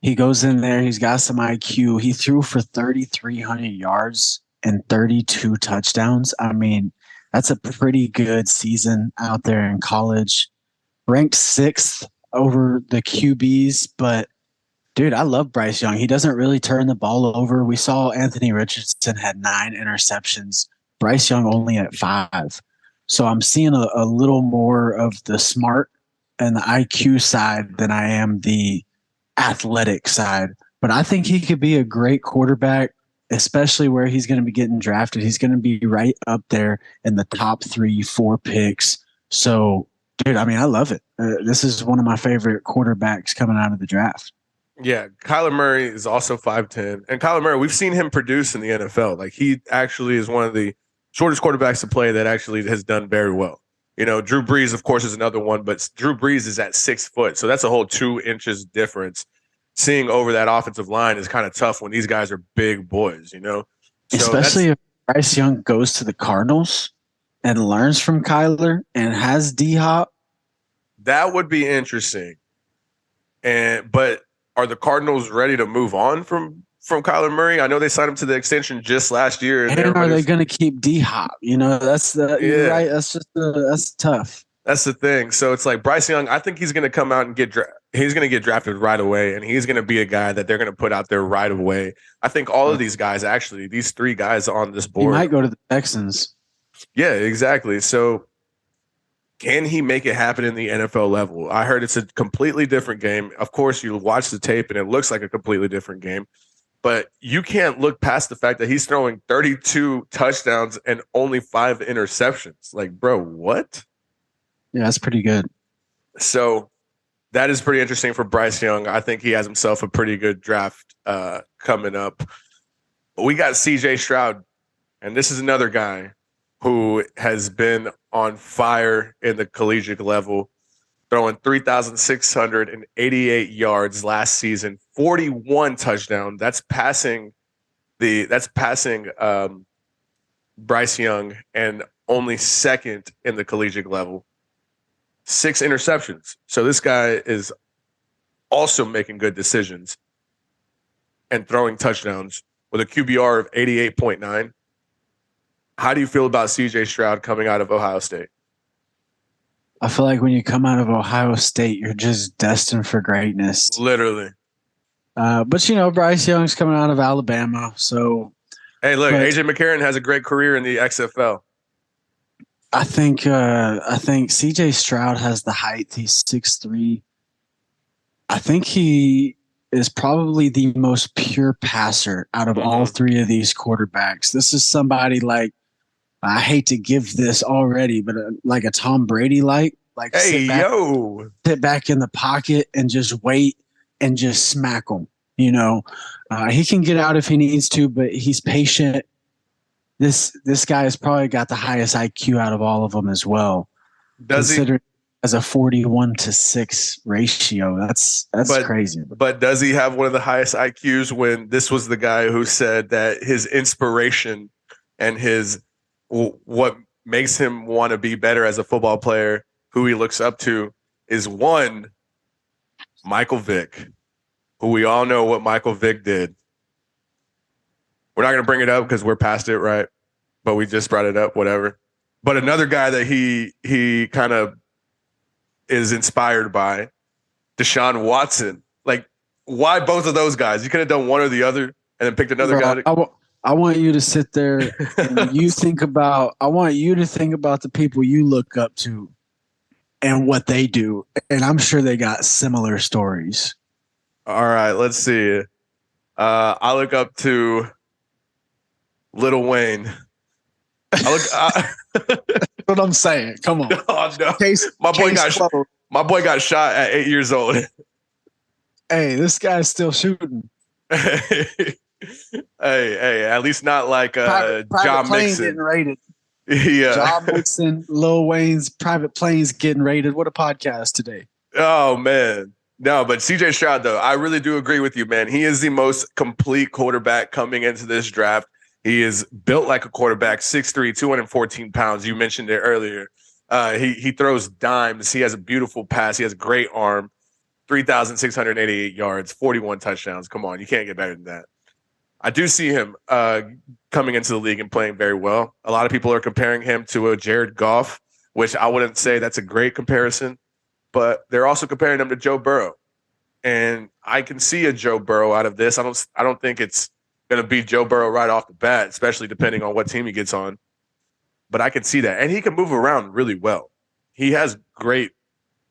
He goes in there. He's got some IQ. He threw for 3,300 yards and 32 touchdowns. I mean, that's a pretty good season out there in college. Ranked 6th over the QBs, but dude, I love Bryce Young. He doesn't really turn the ball over. We saw Anthony Richardson had 9 interceptions. Bryce Young only at 5. So I'm seeing a little more of the smart and the IQ side than I am the athletic side. But I think he could be a great quarterback, especially where he's going to be getting drafted. He's going to be right up there in the top 3-4 picks. So, dude, I mean, I love it. This is one of my favorite quarterbacks coming out of the draft. Yeah, Kyler Murray is also 5'10". And Kyler Murray, we've seen him produce in the NFL. Like, he actually is one of the shortest quarterbacks to play that actually has done very well. Drew Brees, of course, is another one, but Drew Brees is at 6 foot. So that's a whole 2 inches difference. Seeing over that offensive line is kind of tough when these guys are big boys, So especially if Bryce Young goes to the Cardinals and learns from Kyler and has D-Hop. That would be interesting. But are the Cardinals ready to move on from Kyler Murray? I know they signed him to the extension just last year. And are they going to keep D-Hop? That's you're right. That's tough. That's the thing. So it's like Bryce Young, I think he's going to come out and he's going to get drafted right away, and he's going to be a guy that they're going to put out there right away. I think all of these guys, actually, these 3 guys on this board. He might go to the Texans. Yeah, exactly. So Can he make it happen in the NFL level? I heard it's a completely different game. Of course, you watch the tape and it looks like a completely different game, but you can't look past the fact that he's throwing 32 touchdowns and only 5 interceptions. Like, bro, what? Yeah, that's pretty good. So that is pretty interesting for Bryce Young. I think he has himself a pretty good draft coming up. We got CJ Stroud, and this is another guy who has been on fire in the collegiate level, throwing 3,688 yards last season, 41 touchdowns. That's passing Bryce Young and only second in the collegiate level. 6 interceptions. So this guy is also making good decisions and throwing touchdowns with a QBR of 88.9. How do you feel about CJ Stroud coming out of Ohio State? I feel like when you come out of Ohio State, you're just destined for greatness. Literally. But, you know, Bryce Young's coming out of Alabama. So, hey, look, AJ McCarron has a great career in the XFL. I think CJ Stroud has the height. He's 6'3". I think he is probably the most pure passer out of all three of these quarterbacks. This is somebody like, I hate to give this already, but like a Tom Brady, like hey, sit back in the pocket and just wait and just smack them. You know, he can get out if he needs to, but he's patient. This guy has probably got the highest IQ out of all of them as well. Does he? As a 41-6 ratio, that's crazy. But does he have one of the highest IQs when this was the guy who said that his inspiration and what makes him want to be better as a football player, who he looks up to, is one, Michael Vick, who we all know what Michael Vick did. We're not going to bring it up because we're past it, right? But we just brought it up, whatever. But another guy that he kind of is inspired by, Deshaun Watson. Like, why both of those guys? You could have done one or the other and then picked another guy. I want you to sit there and you think about. I want you to think about the people you look up to and what they do, and I'm sure they got similar stories. All right, let's see. I look up to Lil Wayne. That's what I'm saying. Come on. Oh, no. My boy got shot at 8 years old. Hey, this guy's still shooting. hey, at least not like private John Mixon getting raided. Yeah. John Mixon, Lil Wayne's private planes getting raided. What a podcast today. Oh, man. No, but CJ Stroud, though, I really do agree with you, man. He is the most complete quarterback coming into this draft. He is built like a quarterback, 6'3", 214 pounds. You mentioned it earlier. He throws dimes. He has a beautiful pass. He has a great arm. 3,688 yards, 41 touchdowns. Come on, you can't get better than that. I do see him coming into the league and playing very well. A lot of people are comparing him to a Jared Goff, which I wouldn't say that's a great comparison, but they're also comparing him to Joe Burrow. And I can see a Joe Burrow out of this. I don't think it's going to be Joe Burrow right off the bat, especially depending on what team he gets on. But I can see that. And he can move around really well. He has great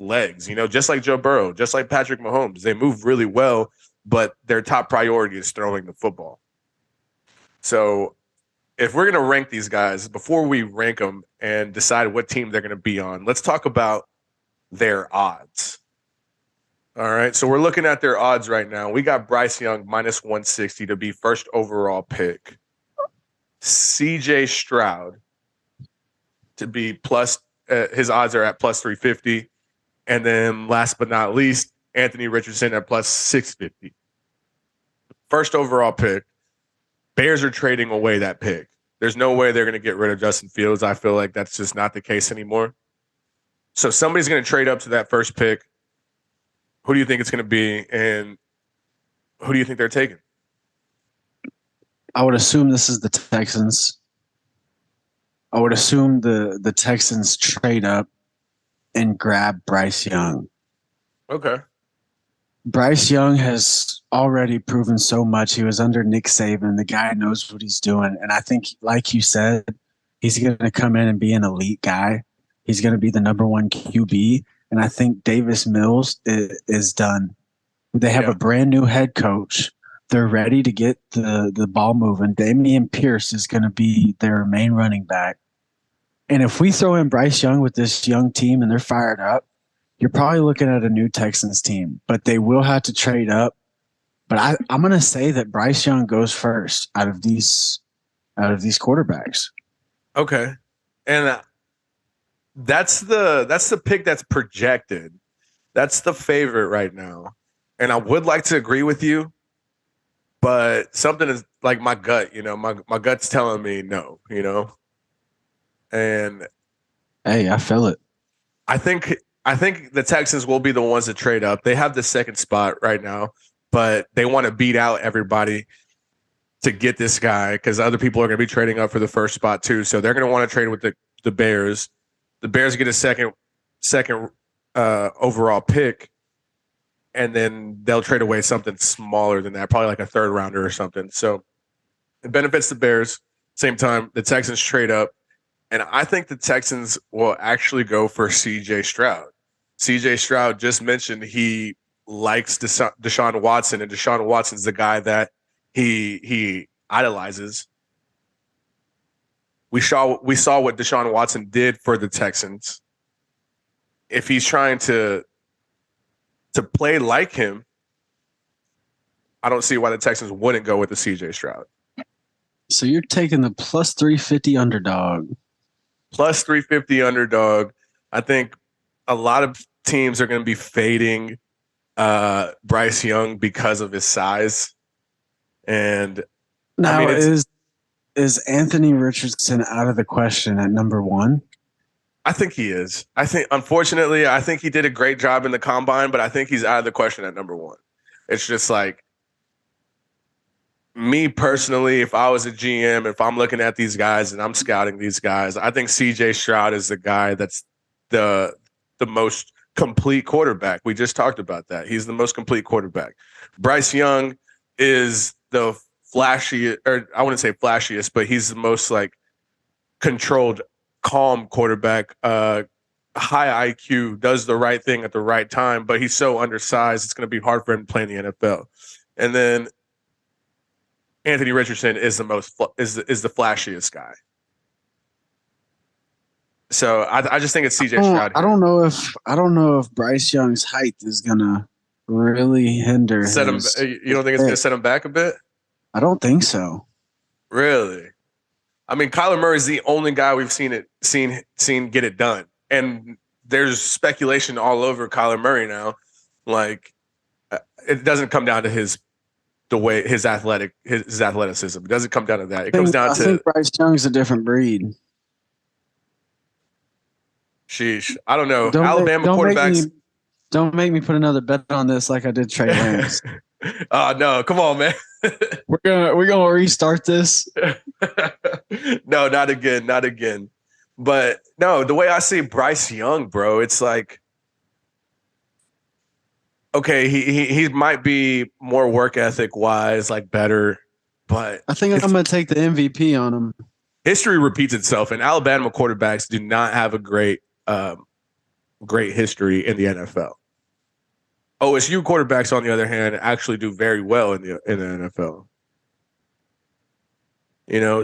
legs, you know, just like Joe Burrow, just like Patrick Mahomes. They move really well, but their top priority is throwing the football. So if we're going to rank these guys, before we rank them and decide what team they're going to be on, let's talk about their odds. All right, so we're looking at their odds right now. We got Bryce Young minus 160 to be first overall pick. CJ Stroud to be plus, his odds are at plus 350. And then last but not least, Anthony Richardson at plus 650. First overall pick. Bears are trading away that pick. There's no way they're going to get rid of Justin Fields. I feel like that's just not the case anymore. So somebody's going to trade up to that first pick. Who do you think it's going to be, and who do you think they're taking? I would assume this is the Texans. I would assume the Texans trade up and grab Bryce Young. Okay. Bryce Young has already proven so much. He was under Nick Saban. The guy knows what he's doing. And I think, like you said, he's going to come in and be an elite guy. He's going to be the number one QB. And I think Davis Mills is done. They have a brand new head coach. They're ready to get the ball moving. Damian Pierce is going to be their main running back. And if we throw in Bryce Young with this young team and they're fired up, you're probably looking at a new Texans team. But they will have to trade up. But I'm going to say that Bryce Young goes first out of these quarterbacks. Okay, and that's the pick that's projected. That's the favorite right now, and I would like to agree with you, but something is like my gut. My gut's telling me no. And hey, I feel it. I think the Texans will be the ones that trade up. They have the second spot right now, but they want to beat out everybody to get this guy because other people are going to be trading up for the first spot too. So they're going to want to trade with the Bears. The Bears get a second overall pick, and then they'll trade away something smaller than that, probably like a third rounder or something. So it benefits the Bears. Same time, the Texans trade up, and I think the Texans will actually go for C.J. Stroud. C.J. Stroud just mentioned he likes Deshaun Watson, and Deshaun Watson's the guy that he idolizes. We saw what Deshaun Watson did for the Texans. If he's trying to play like him, I don't see why the Texans wouldn't go with the CJ Stroud. So you're taking the plus 350 underdog. Plus 350 underdog. I think a lot of teams are going to be fading Bryce Young because of his size. And now, I mean, is Anthony Richardson out of the question at number one? I think he is. Unfortunately, I think he did a great job in the combine, but I think he's out of the question at number one. It's just like, me personally, if I was a GM, if I'm looking at these guys and I'm scouting these guys, I think CJ Stroud is the guy that's the most complete quarterback. We just talked about that. He's the most complete quarterback. Bryce Young is the flashiest, or I wouldn't say flashiest, but he's the most like controlled, calm quarterback. High IQ, does the right thing at the right time, but he's so undersized, it's going to be hard for him to play in the NFL. And then Anthony Richardson is the flashiest guy. So I just think it's CJ Stroud. I don't know if Bryce Young's height is gonna really hinder you don't think it's gonna set him back a bit? I don't think so. Really? I mean, Kyler Murray's the only guy we've seen get it done, and there's speculation all over Kyler Murray now. Like, it doesn't come down to his athleticism. It doesn't come down to that. I think Bryce Young's a different breed. Sheesh. I don't know. Alabama quarterbacks. Don't make me put another bet on this like I did Trey Lance. No, come on, man. We're gonna restart this. No, not again. But no, the way I see Bryce Young, bro, it's like, okay, he might be more work ethic wise, like better, but I think I'm gonna take the MVP on him. History repeats itself, and Alabama quarterbacks do not have a great history in the NFL. OSU quarterbacks, on the other hand, actually do very well in the NFL.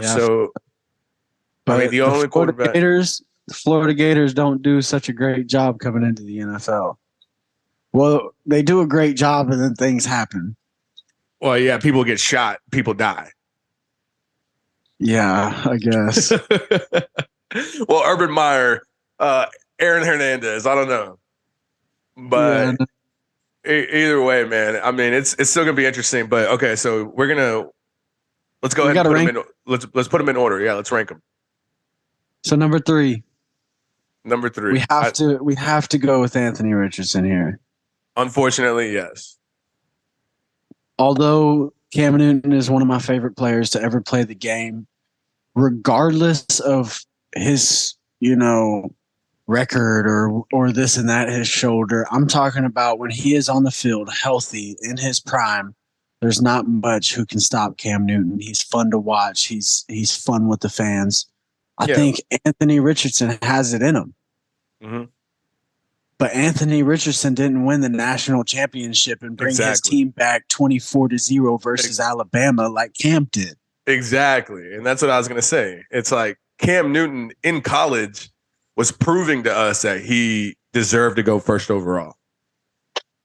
So but I mean, the only quarterback. The Florida Gators don't do such a great job coming into the NFL. Well, they do a great job, and then things happen. Well, yeah, people get shot, people die. Yeah, I guess. Well, Urban Meyer, Aaron Hernandez, I don't know, but either way, man. I mean, it's still gonna be interesting. But okay, so let's go ahead and put them in. Let's put them in order. Yeah, let's rank them. So number three. We have to go with Anthony Richardson here. Unfortunately, yes. Although Cam Newton is one of my favorite players to ever play the game, regardless of his, record or this and that, his shoulder, I'm talking about when he is on the field, healthy, in his prime, there's not much who can stop Cam Newton. He's fun to watch. He's fun with the fans. I think Anthony Richardson has it in him. Mm-hmm. But Anthony Richardson didn't win the national championship and bring his team back 24-0 versus Alabama like Cam did. Exactly. And that's what I was going to say. It's like Cam Newton in college was proving to us that he deserved to go first overall.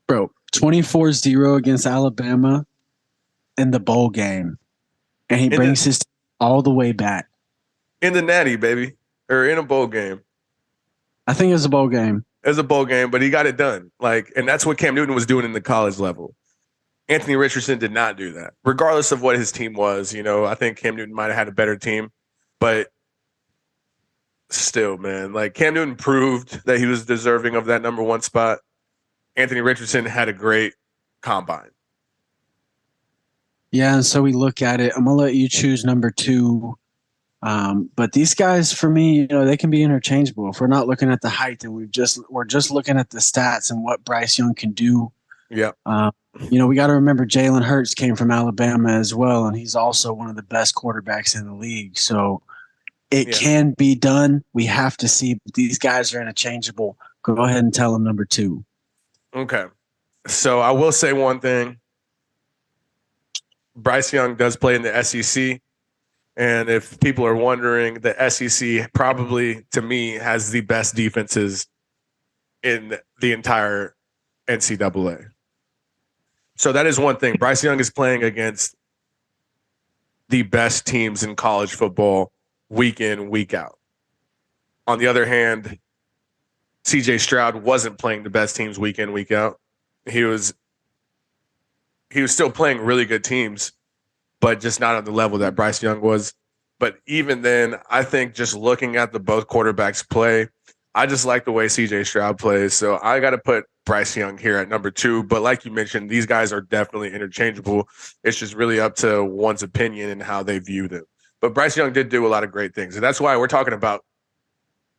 Bro, 24-0 against Alabama in the bowl game. And he brings his team all the way back. In the Natty, baby. Or in a bowl game. I think it was a bowl game. It was a bowl game, but he got it done. And that's what Cam Newton was doing in the college level. Anthony Richardson did not do that. Regardless of what his team was, I think Cam Newton might have had a better team. But still, man, Cam Newton proved that he was deserving of that number one spot. Anthony Richardson had a great combine. Yeah, and so we look at it. I'm going to let you choose number 2. But these guys, for me, they can be interchangeable. If we're not looking at the height and we're just looking at the stats and what Bryce Young can do. Yeah. We got to remember Jalen Hurts came from Alabama as well, and he's also one of the best quarterbacks in the league. So it can be done. We have to see. But these guys are interchangeable. Go ahead and tell them number 2. Okay. So I will say one thing. Bryce Young does play in the SEC. And if people are wondering, the SEC probably, to me, has the best defenses in the entire NCAA. So that is one thing. Bryce Young is playing against the best teams in college football week in, week out. On the other hand, CJ Stroud wasn't playing the best teams week in, week out. He was still playing really good teams, but just not on the level that Bryce Young was. But even then, I think just looking at the both quarterbacks play, I just like the way CJ Stroud plays. So I got to put Bryce Young here at number 2. But like you mentioned, these guys are definitely interchangeable. It's just really up to one's opinion and how they view them. But Bryce Young did do a lot of great things. And that's why we're talking about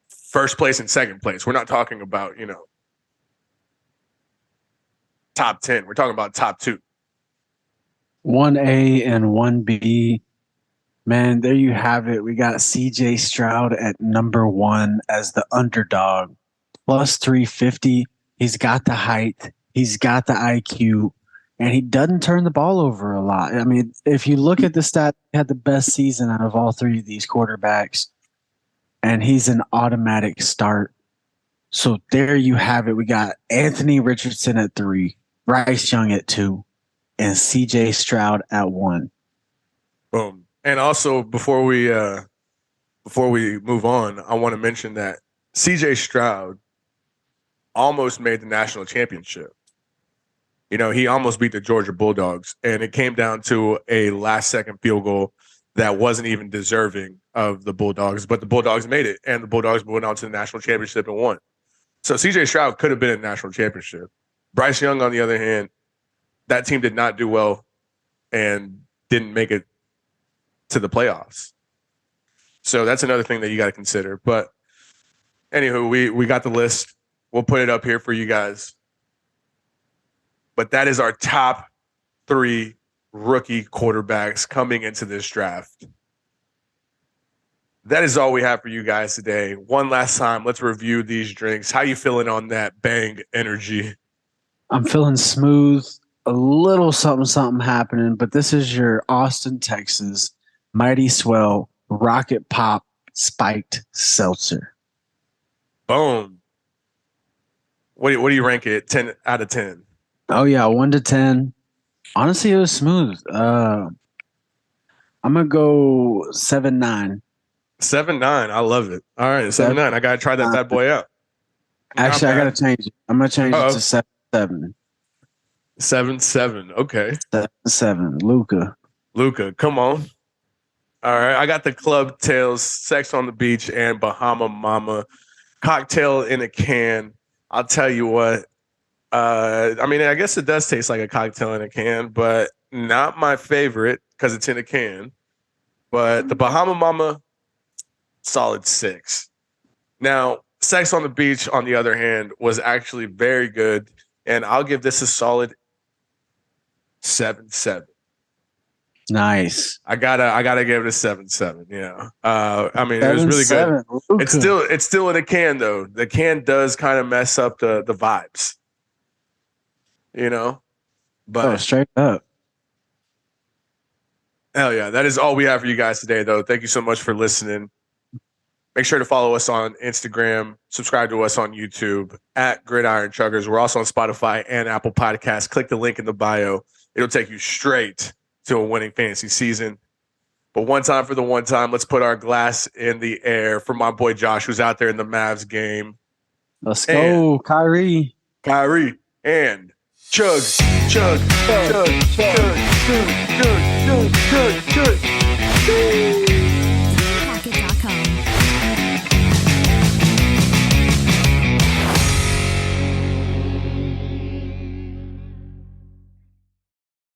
first place and second place. We're not talking about, top 10. We're talking about top 2. 1A and 1B. Man, there you have it. We got CJ Stroud at number 1 as the underdog. Plus 350. He's got the height. He's got the IQ. And he doesn't turn the ball over a lot. I mean, if you look at the stat, he had the best season out of all 3 of these quarterbacks. And he's an automatic start. So there you have it. We got Anthony Richardson at 3, Bryce Young at 2, and CJ Stroud at 1. Boom. And also, before we move on, I want to mention that CJ Stroud almost made the national championship. He almost beat the Georgia Bulldogs, and it came down to a last-second field goal that wasn't even deserving of the Bulldogs, but the Bulldogs made it, and the Bulldogs went on to the national championship and won. So CJ Stroud could have been in the national championship. Bryce Young, on the other hand, that team did not do well and didn't make it to the playoffs. So that's another thing that you got to consider. But anywho, we got the list. We'll put it up here for you guys. But that is our top 3 rookie quarterbacks coming into this draft. That is all we have for you guys today. One last time, let's review these drinks. How you feeling on that Bang energy? I'm feeling smooth, a little something happening, but this is your Austin, Texas Mighty Swell Rocket Pop Spiked Seltzer. Boom. What do you rank it? 10 out of 10? Oh, yeah, 1 to 10. Honestly, it was smooth. I'm going to go 7-9. 7-9. I love it. All right, 7-9. I got to try that bad boy out. Actually, I got to change it. I'm going to change it to 7-7. 7-7. Okay. 7-7. Luca, come on. All right. I got the Club Tales, Sex on the Beach, and Bahama Mama cocktail in a can. I'll tell you what. I guess it does taste like a cocktail in a can, but not my favorite because it's in a can. But the Bahama Mama, solid 6. Now, Sex on the Beach, on the other hand, was actually very good, and I'll give this a solid 7-7. Nice. I gotta give it a 7-7. Yeah. I mean, it was really good. 7-7. It's still in a can though. The can does kind of mess up the vibes. You know? But Straight up. hell yeah, that is all we have for you guys today, though. Thank you so much for listening. Make sure to follow us on Instagram, subscribe to us on YouTube at Gridiron Chuggers. We're also on Spotify and Apple Podcasts. Click the link in the bio. It'll take you straight to a winning fantasy season. But one time for the one time, let's put our glass in the air for my boy Josh, who's out there in the Mavs game. Let's go, Kyrie. And chug, chug, chug, chug, chug, chug, chug, chug, chug.